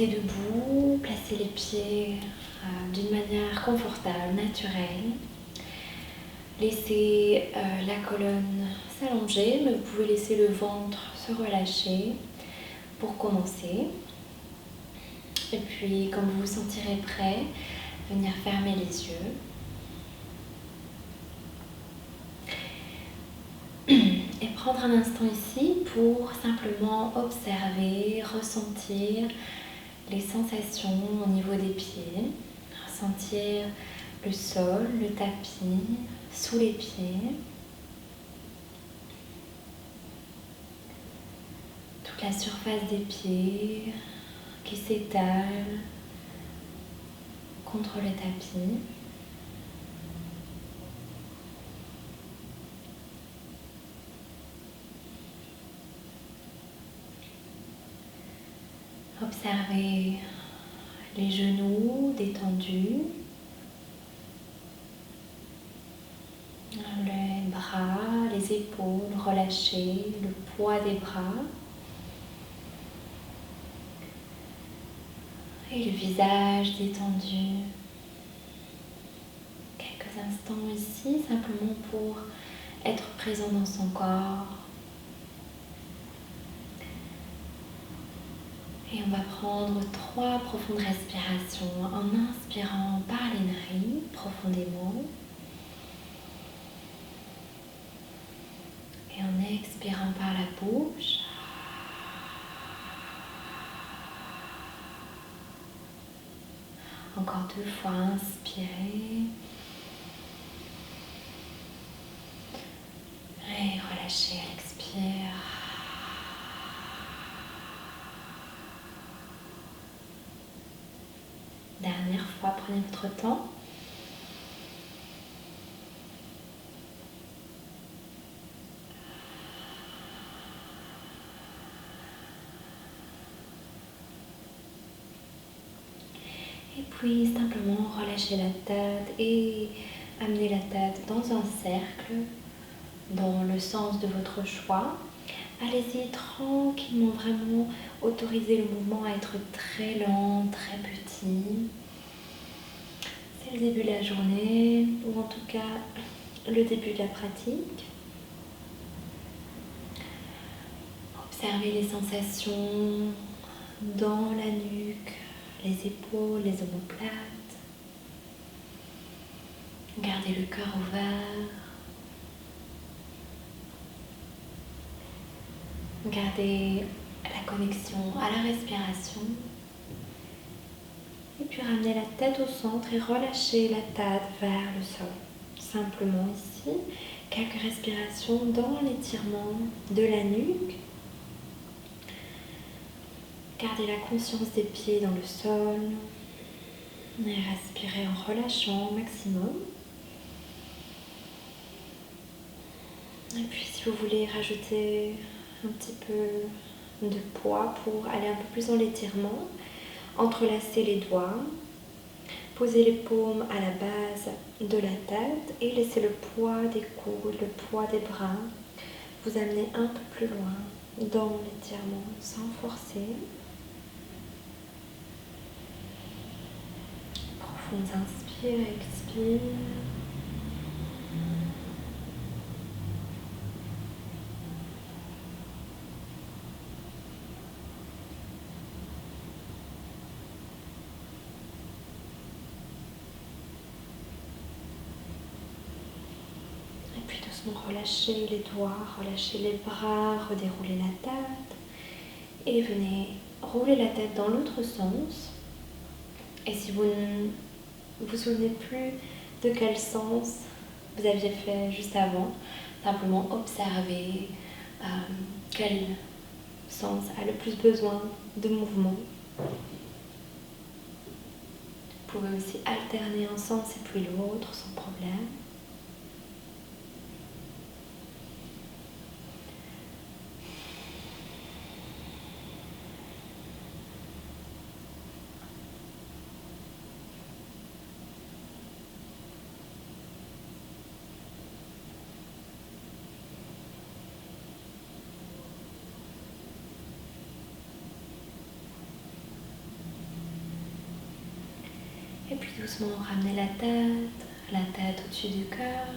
restez debout, placez les pieds d'une manière confortable, naturelle. Laissez la colonne s'allonger, mais vous pouvez laisser le ventre se relâcher pour commencer. Et puis, quand vous vous sentirez prêt, venir fermer les yeux. Et prendre un instant ici pour simplement observer, ressentir les sensations au niveau des pieds. Ressentir le sol, le tapis, sous les pieds. Toute la surface des pieds qui s'étale contre le tapis. Observez les genoux détendus, les bras, les épaules relâchées, le poids des bras et le visage détendu. Quelques instants ici, simplement pour être présent dans son corps. Et on va prendre 3 profondes respirations en inspirant par les narines profondément et en expirant par la bouche. Encore 2 fois, inspirez et relâchez à l'expire. Dernière fois, prenez votre temps. Et puis simplement relâchez la tête et amenez la tête dans un cercle, dans le sens de votre choix. Allez-y tranquillement, vraiment autorisez le mouvement à être très lent, très petit. C'est le début de la journée, ou en tout cas le début de la pratique. Observez les sensations dans la nuque, les épaules, les omoplates. Gardez le cœur ouvert. Gardez la connexion à la respiration. Et puis ramenez la tête au centre et relâchez la tête vers le sol. Simplement ici, quelques respirations dans l'étirement de la nuque. Gardez la conscience des pieds dans le sol. Et respirez en relâchant au maximum. Et puis si vous voulez rajouter un petit peu de poids pour aller un peu plus dans l'étirement, entrelacez les doigts, posez les paumes à la base de la tête et laissez le poids des coudes, le poids des bras vous amener un peu plus loin dans l'étirement sans forcer. Profonde inspire et expire. Et puis doucement relâchez les doigts, relâchez les bras, redéroulez la tête et venez rouler la tête dans l'autre sens. Et si vous ne vous souvenez plus de quel sens vous aviez fait juste avant, simplement observez quel sens a le plus besoin de mouvement. Vous pouvez aussi alterner un sens et puis l'autre sans problème. Doucement, ramenez la tête au-dessus du cœur.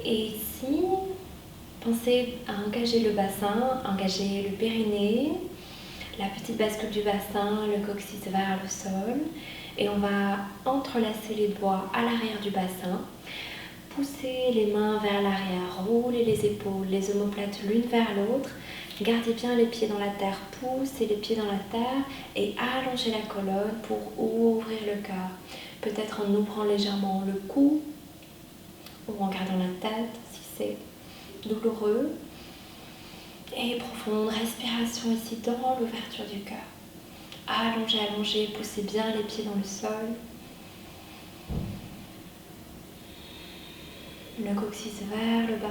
Et ici, pensez à engager le bassin, engager le périnée, la petite bascule du bassin, le coccyx vers le sol. Et on va entrelacer les doigts à l'arrière du bassin. Poussez les mains vers l'arrière, roulez les épaules, les omoplates l'une vers l'autre. Gardez bien les pieds dans la terre, poussez les pieds dans la terre et allongez la colonne pour ouvrir le cœur. Peut-être en ouvrant légèrement le cou ou en gardant la tête si c'est douloureux. Et profonde respiration ici dans l'ouverture du cœur. Allongez, allongez, poussez bien les pieds dans le sol. Le coccyx vers le bas.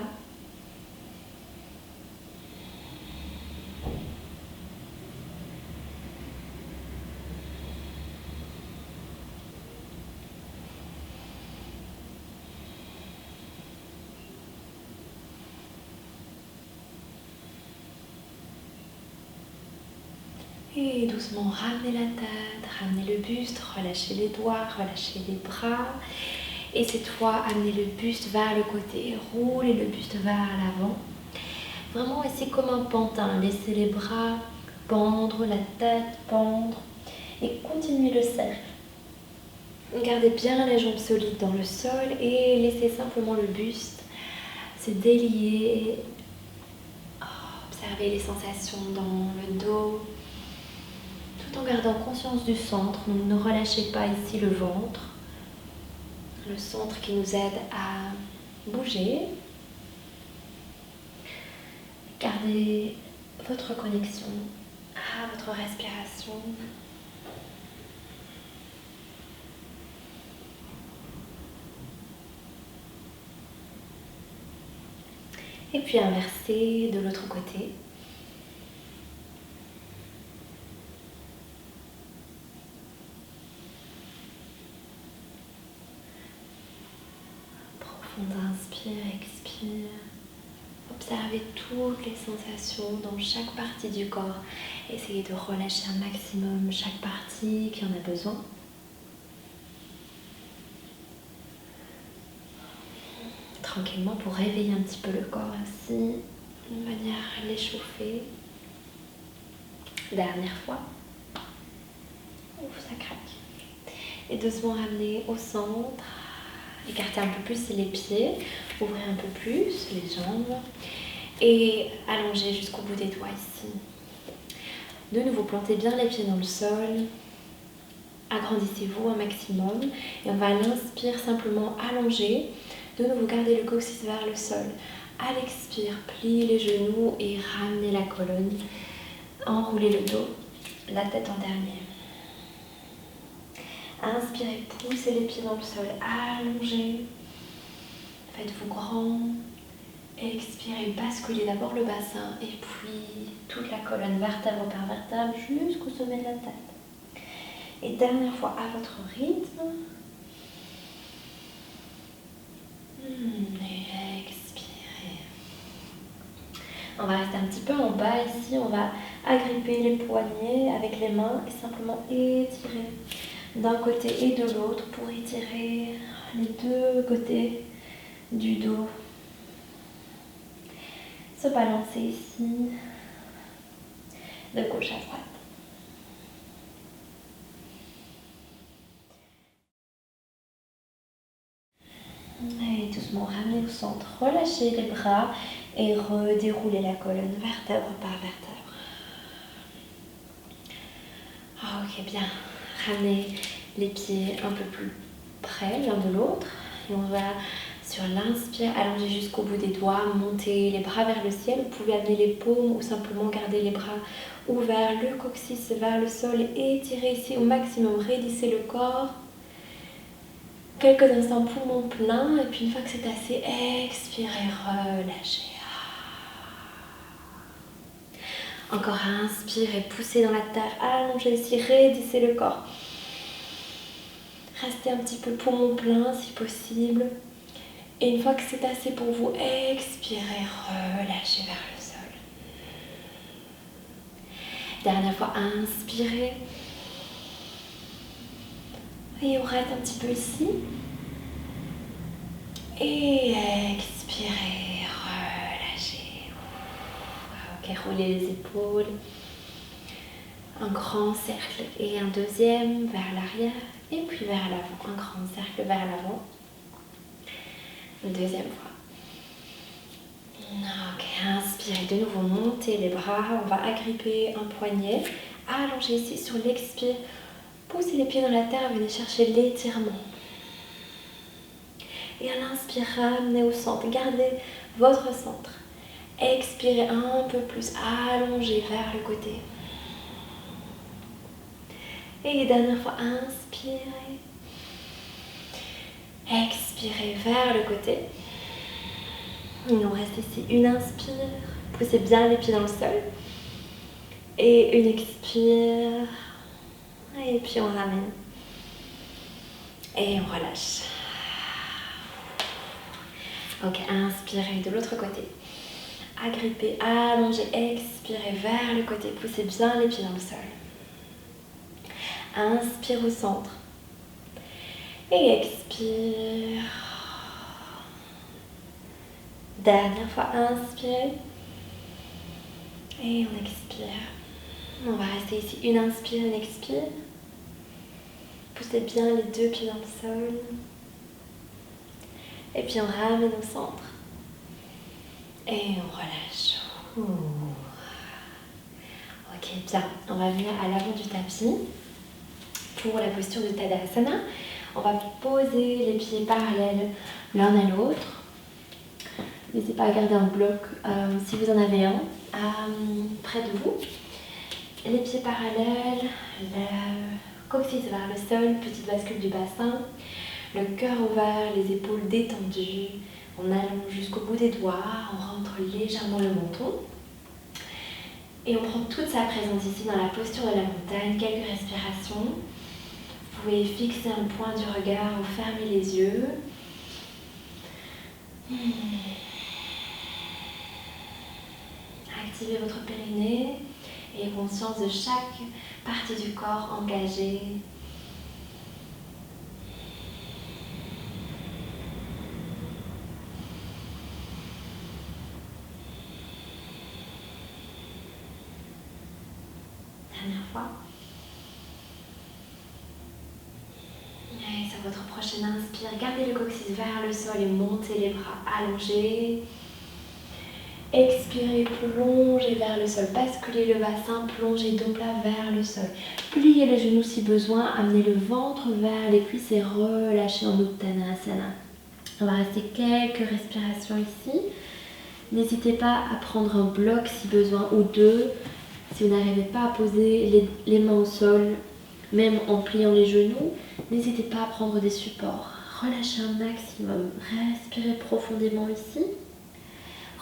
Et doucement, ramenez la tête, ramenez le buste, relâchez les doigts, relâchez les bras. Et cette fois, amenez le buste vers le côté, roulez le buste vers l'avant. Vraiment ici comme un pantin, laissez les bras pendre, la tête pendre et continuez le cercle. Gardez bien les jambes solides dans le sol et laissez simplement le buste se délier. Observez les sensations dans le dos, tout en gardant conscience du centre. Donc ne relâchez pas ici le ventre, le centre qui nous aide à bouger. Gardez votre connexion à votre respiration. Et puis inversez de l'autre côté. Profond inspire, expire. Observez toutes les sensations dans chaque partie du corps. Essayez de relâcher un maximum chaque partie qui en a besoin. Tranquillement pour réveiller un petit peu le corps aussi, de manière à l'échauffer. Dernière fois. Ouf, ça craque. Et doucement ramener au centre. Écartez un peu plus les pieds. Ouvrez un peu plus les jambes. Et allongez jusqu'au bout des doigts ici. De nouveau, plantez bien les pieds dans le sol. Agrandissez-vous un maximum. Et on va à l'inspire simplement allonger. De nouveau, gardez le coccyx vers le sol. À l'expire, pliez les genoux et ramenez la colonne. Enroulez le dos, la tête en dernier. Inspirez, poussez les pieds dans le sol, allongez. Faites-vous grand. Expirez, basculez d'abord le bassin et puis toute la colonne vertèbre par vertèbre jusqu'au sommet de la tête. Et dernière fois à votre rythme. Et expirez. On va rester un petit peu en bas ici. On va agripper les poignets avec les mains et simplement étirer d'un côté et de l'autre pour étirer les deux côtés du dos. Se balancer ici de gauche à droite. Et doucement ramenez au centre, relâchez les bras et redéroulez la colonne vertèbre par vertèbre. Ok, bien. Ramenez les pieds un peu plus près l'un de l'autre. Et on va, sur l'inspire, allonger jusqu'au bout des doigts, monter les bras vers le ciel. Vous pouvez amener les paumes ou simplement garder les bras ouverts, le coccyx vers le sol et étirez ici au maximum. Raidissez le corps. Quelques instants poumon plein et puis une fois que c'est assez, expirez, relâchez. Encore inspirez, poussez dans la terre, allongez ici, raidissez le corps. Restez un petit peu poumon plein si possible. Et une fois que c'est assez pour vous, expirez, relâchez vers le sol. Dernière fois, inspirez. Et on reste un petit peu ici. Et expirez, relâchez. Ok, roulez les épaules. Un grand cercle et un deuxième vers l'arrière et puis vers l'avant. Un grand cercle vers l'avant. Une deuxième fois. Ok, inspirez de nouveau, montez les bras. On va agripper un poignet. Allongez ici sur l'expire. Poussez les pieds dans la terre, venez chercher l'étirement. Et à l'inspire, ramenez au centre. Gardez votre centre. Expirez un peu plus, allongez vers le côté. Et dernière fois, inspirez. Expirez vers le côté. Il nous reste ici une inspire. Poussez bien les pieds dans le sol. Et une expire. Et puis on ramène. Et on relâche. Ok, inspirez de l'autre côté. Agrippez, allongez, expirez vers le côté. Poussez bien les pieds dans le sol. Inspire au centre. Et expire. Dernière fois, inspirez. Et on expire. On va rester ici. Une inspire, une expire. Poussez bien les deux pieds dans le sol. Et puis on ramène au centre. Et on relâche. Ok, bien. On va venir à l'avant du tapis pour la posture de Tadasana. On va poser les pieds parallèles l'un à l'autre. N'hésitez pas à garder un bloc si vous en avez un près de vous. Les pieds parallèles, le coccyx vers le sol, petite bascule du bassin, le cœur ouvert, les épaules détendues. On allonge jusqu'au bout des doigts, on rentre légèrement le menton. Et on prend toute sa présence ici dans la posture de la montagne, quelques respirations. Vous pouvez fixer un point du regard ou fermer les yeux. Activez votre périnée et conscience de chaque partie du corps engagée. Dernière fois. Et sur votre prochaine inspire, gardez le coccyx vers le sol et montez les bras allongés. Expirez, plongez vers le sol, basculez le bassin, plongez dos plat vers le sol. Pliez les genoux si besoin, amenez le ventre vers les cuisses et relâchez en Uttanasana. On va rester quelques respirations ici. N'hésitez pas à prendre un bloc si besoin ou deux. Si vous n'arrivez pas à poser les mains au sol, même en pliant les genoux, n'hésitez pas à prendre des supports. Relâchez un maximum, respirez profondément ici.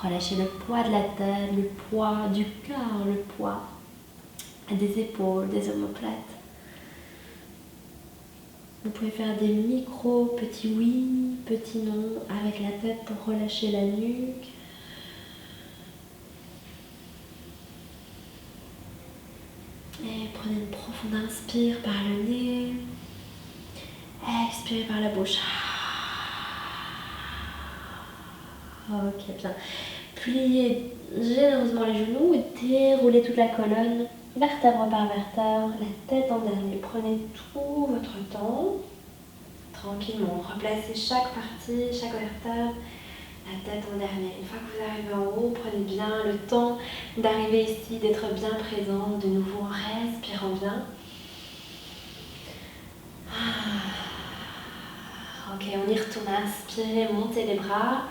Relâchez le poids de la tête, le poids du cœur, le poids des épaules, des omoplates. Vous pouvez faire des micros, petits oui, petits non, avec la tête pour relâcher la nuque. Et prenez une profonde inspire par le nez. Expirez par la bouche. Ok, bien. Pliez généreusement les genoux et déroulez toute la colonne, vertèbre par vertèbre, la tête en dernier. Prenez tout votre temps, tranquillement. Replacez chaque partie, chaque vertèbre, la tête en dernier. Une fois que vous arrivez en haut, prenez bien le temps d'arriver ici, d'être bien présent, de nouveau en respirant bien. Ok, on y retourne. Inspirez, montez les bras.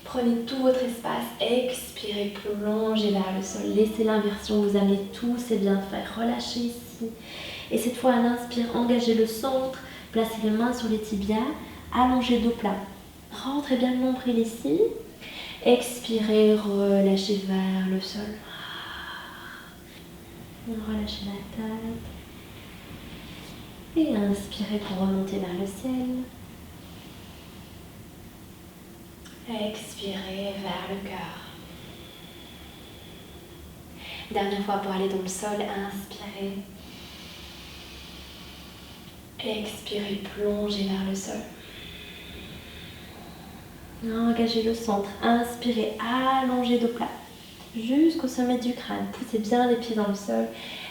Prenez tout votre espace, expirez, plongez vers le sol. Laissez l'inversion vous amener tous ces bienfaits. Relâchez ici. Et cette fois, à l'inspire, engagez le centre. Placez les mains sur les tibias. Allongez dos plat. Rentrez bien le nombril ici. Expirez, relâchez vers le sol. Relâchez la tête. Et inspirez pour remonter vers le ciel. Expirez vers le cœur. Dernière fois pour aller dans le sol, inspirez. Expirez, plongez vers le sol. Engagez le centre. Inspirez, allongez dos plat jusqu'au sommet du crâne. Poussez bien les pieds dans le sol.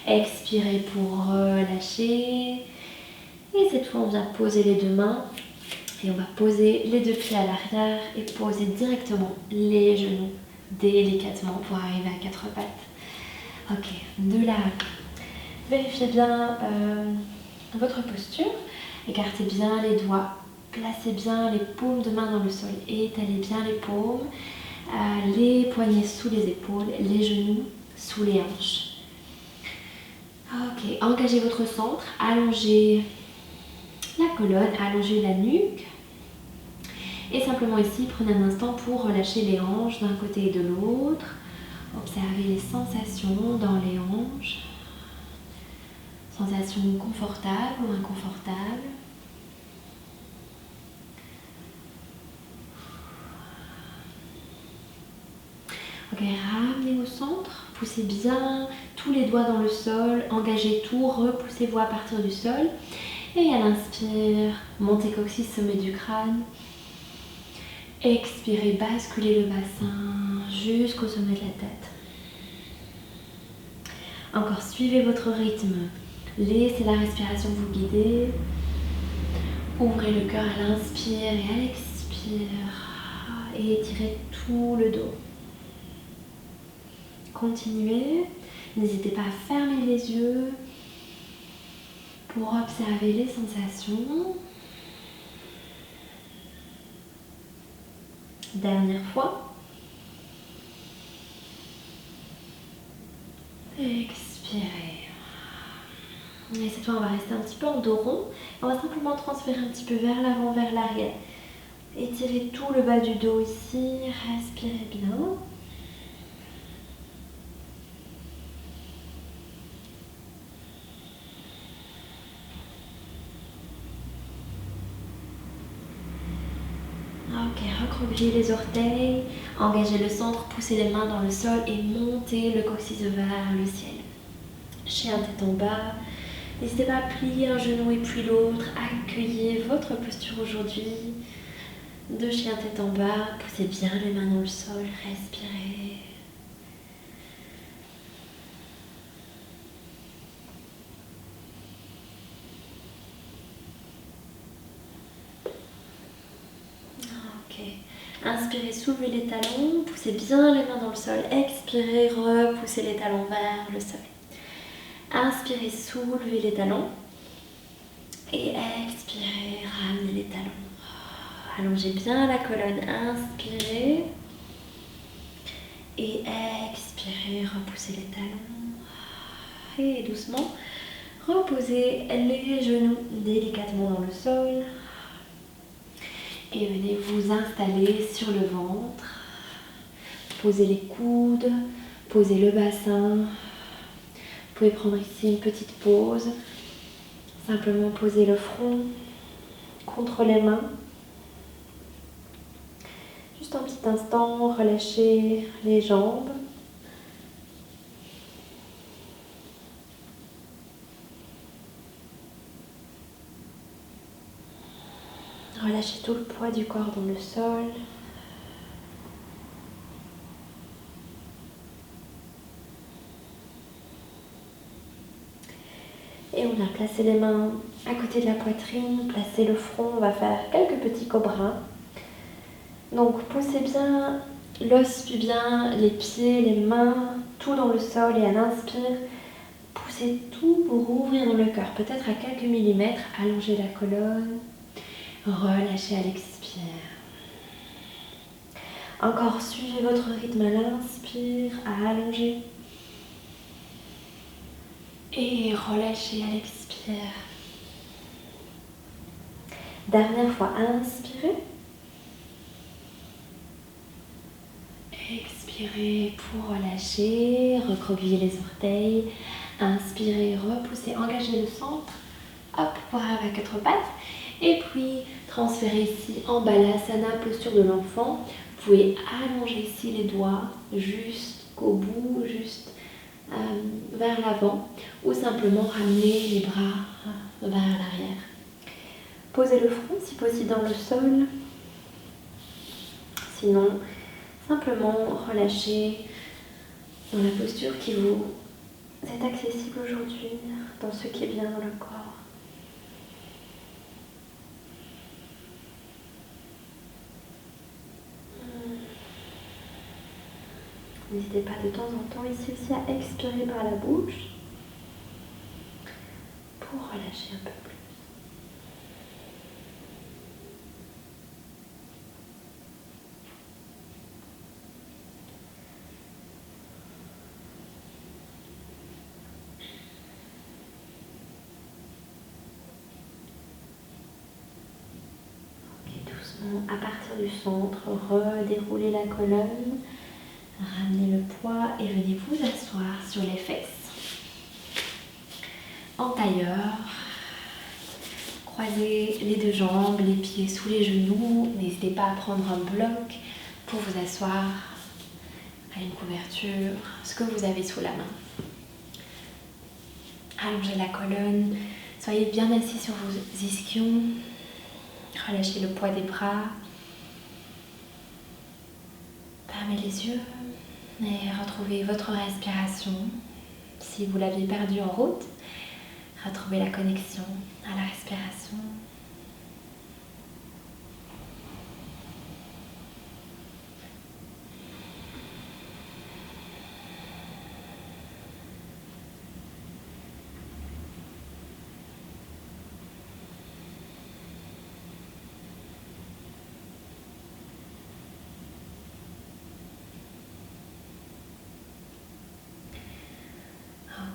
Expirez pour relâcher. Et cette fois, on vient poser les deux mains. Et on va poser les deux pieds à l'arrière et poser directement les genoux délicatement pour arriver à quatre pattes. Ok, de là, vérifiez bien votre posture. Écartez bien les doigts. Placez bien les paumes de main dans le sol. Étalez bien les paumes. Les poignets sous les épaules. Les genoux sous les hanches. Ok, engagez votre centre. Allongez la colonne. Allongez la nuque. Et simplement ici, prenez un instant pour relâcher les hanches d'un côté et de l'autre. Observez les sensations dans les hanches. Sensations confortables ou inconfortables. Ok, ramenez au centre. Poussez bien tous les doigts dans le sol. Engagez tout. Repoussez-vous à partir du sol. Et à l'inspire, montez coccyx, sommet du crâne. Expirez, basculez le bassin jusqu'au sommet de la tête. Encore, suivez votre rythme. Laissez la respiration vous guider. Ouvrez le cœur à l'inspire et à l'expire. Et étirez tout le dos. Continuez. N'hésitez pas à fermer les yeux pour observer les sensations. Dernière fois. Expirez. Et cette fois, on va rester un petit peu en dos rond. On va simplement transférer un petit peu vers l'avant, vers l'arrière. Étirez tout le bas du dos ici. Respirez bien. Ok, recroquevillez les orteils, engagez le centre, poussez les mains dans le sol et montez le coccyx vers le ciel. Chien tête en bas. N'hésitez pas à plier un genou et puis l'autre. Accueillez votre posture aujourd'hui. De chien tête en bas. Poussez bien les mains dans le sol. Respirez. Ok. Inspirez, soulevez les talons. Poussez bien les mains dans le sol. Expirez, repoussez les talons vers le sol. Inspirez, soulevez les talons. Et expirez, ramenez les talons. Allongez bien la colonne. Inspirez. Et expirez, repoussez les talons. Et doucement, reposez les genoux délicatement dans le sol. Et venez vous installer sur le ventre. Posez les coudes, posez le bassin. Vous pouvez prendre ici une petite pause. Simplement poser le front contre les mains. Juste un petit instant, relâchez les jambes. Relâchez tout le poids du corps dans le sol. Et on vient placer les mains à côté de la poitrine, placer le front, on va faire quelques petits cobras. Donc poussez bien l'os pubien, les pieds, les mains, tout dans le sol et à l'inspire, poussez tout pour ouvrir dans le cœur, peut-être à quelques millimètres, allongez la colonne, relâchez à l'expire. Encore, suivez votre rythme à l'inspire, à allonger. Et relâchez à l'expire. Dernière fois, inspirez. Expirez pour relâcher, recroquevillez les orteils. Inspirez, repoussez, engagez le centre. Hop, pour arriver à quatre pattes. Et puis, transférez ici en balasana, posture de l'enfant. Vous pouvez allonger ici les doigts jusqu'au bout, juste vers l'avant. Ou simplement ramener les bras vers l'arrière. Posez le front si possible dans le sol. Sinon, simplement relâchez dans la posture qui vous est accessible aujourd'hui, dans ce qui est bien dans le corps. N'hésitez pas de temps en temps ici aussi à expirer par la bouche pour relâcher un peu plus. À partir du centre, redéroulez la colonne, ramenez le poids et venez vous asseoir sur les fesses. En tailleur, croisez les deux jambes, les pieds sous les genoux. N'hésitez pas à prendre un bloc pour vous asseoir à une couverture, ce que vous avez sous la main. Allongez la colonne, soyez bien assis sur vos ischions. Relâchez le poids des bras. Fermez les yeux et retrouvez votre respiration. Si vous l'aviez perdue en route, retrouvez la connexion à la respiration.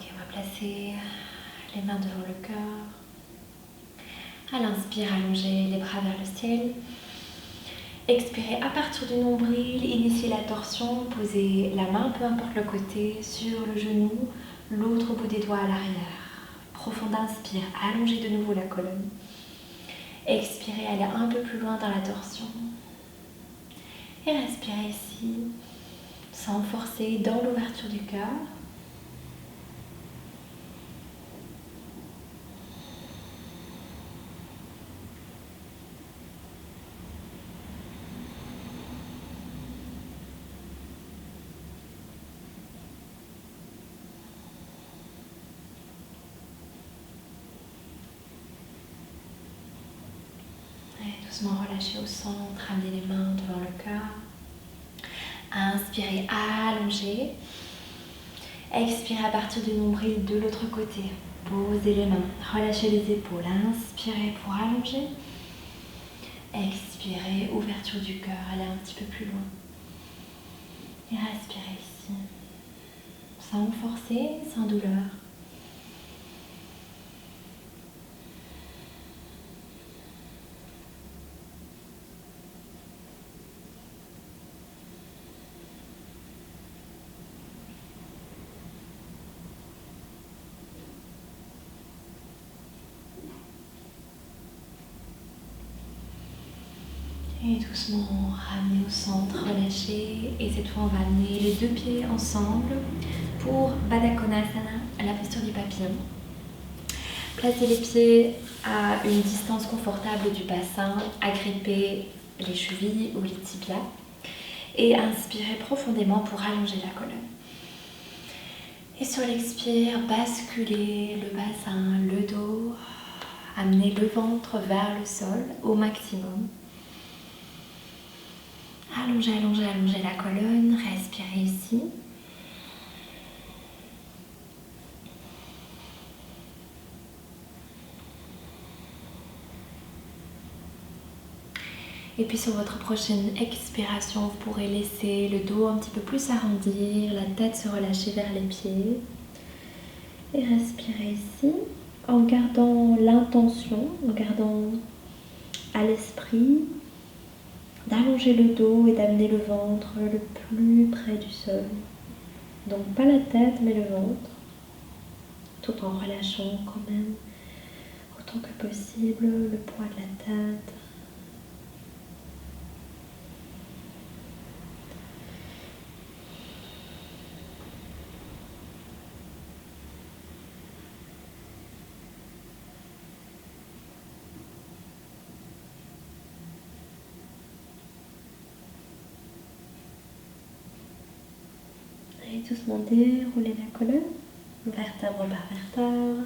Ok, on va placer les mains devant le cœur. À l'inspire, allongez les bras vers le ciel. Expirez à partir du nombril, initiez la torsion, posez la main, peu importe le côté, sur le genou, l'autre bout des doigts à l'arrière. Profond inspire, allongez de nouveau la colonne. Expirez, allez un peu plus loin dans la torsion. Et respirez ici, sans forcer, dans l'ouverture du cœur. Doucement relâchez au centre, ramenez les mains devant le cœur. Inspirez, allongez. Expirez à partir du nombril de l'autre côté. Posez les mains, relâchez les épaules. Inspirez pour allonger. Expirez, ouverture du cœur, allez un petit peu plus loin. Et respirez ici, sans forcer, sans douleur. Et doucement, ramenez au centre, relâchez. Et cette fois, on va amener les deux pieds ensemble pour Baddha Konasana, la posture du papillon. Placez les pieds à une distance confortable du bassin, agrippez les chevilles ou les tibias. Et inspirez profondément pour allonger la colonne. Et sur l'expire, basculez le bassin, le dos. Amenez le ventre vers le sol au maximum. Allongez, allongez, allongez la colonne. Respirez ici. Et puis sur votre prochaine expiration, vous pourrez laisser le dos un petit peu plus s'arrondir, la tête se relâcher vers les pieds. Et respirez ici en gardant l'intention, en gardant à l'esprit d'allonger le dos et d'amener le ventre le plus près du sol. Donc pas la tête mais le ventre, tout en relâchant quand même autant que possible le poids de la tête. doucement dérouler la colonne, vertèbre par vertèbre.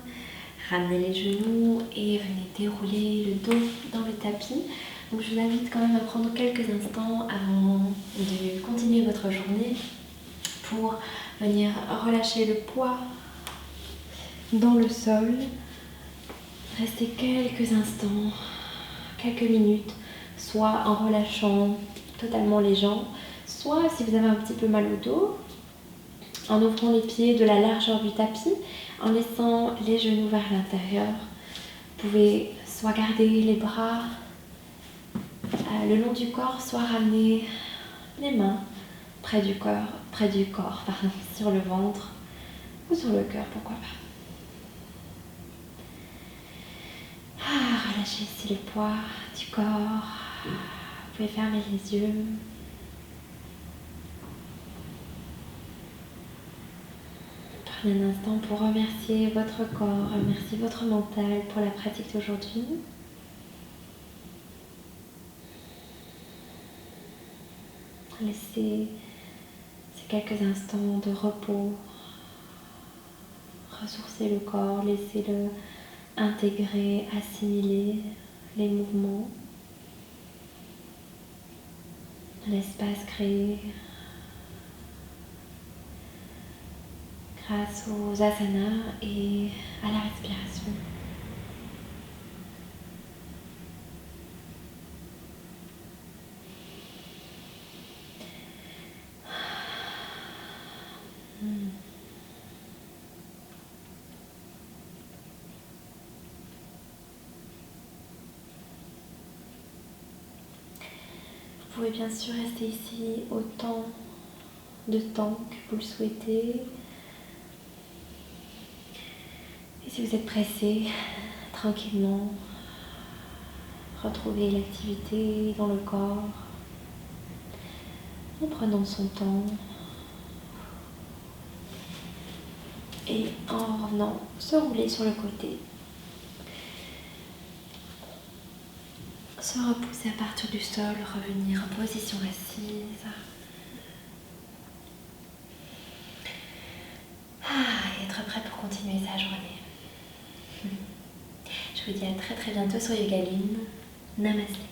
Ramenez les genoux et venez dérouler le dos dans le tapis. Donc je vous invite quand même à prendre quelques instants avant de continuer votre journée pour venir relâcher le poids dans le sol. Restez quelques instants, quelques minutes, soit en relâchant totalement les jambes, soit si vous avez un petit peu mal au dos, en ouvrant les pieds de la largeur du tapis, en laissant les genoux vers l'intérieur. Vous pouvez soit garder les bras le long du corps, soit ramener les mains près du corps, sur le ventre ou sur le cœur, pourquoi pas. Relâchez ici le poids du corps. Vous pouvez fermer les yeux. Prenez un instant pour remercier votre corps, remercier votre mental pour la pratique d'aujourd'hui. Laissez ces quelques instants de repos ressourcer le corps, laissez-le intégrer, assimiler les mouvements, l'espace créé grâce aux asanas et à la respiration. Vous pouvez bien sûr rester ici autant de temps que vous le souhaitez. Et si vous êtes pressé, tranquillement, retrouvez l'activité dans le corps en prenant son temps et en revenant se rouler sur le côté. Se repousser à partir du sol, revenir en position assise. Et être prêt pour continuer sa journée. Je vous dis à très bientôt sur Yoga Lune. Namasté.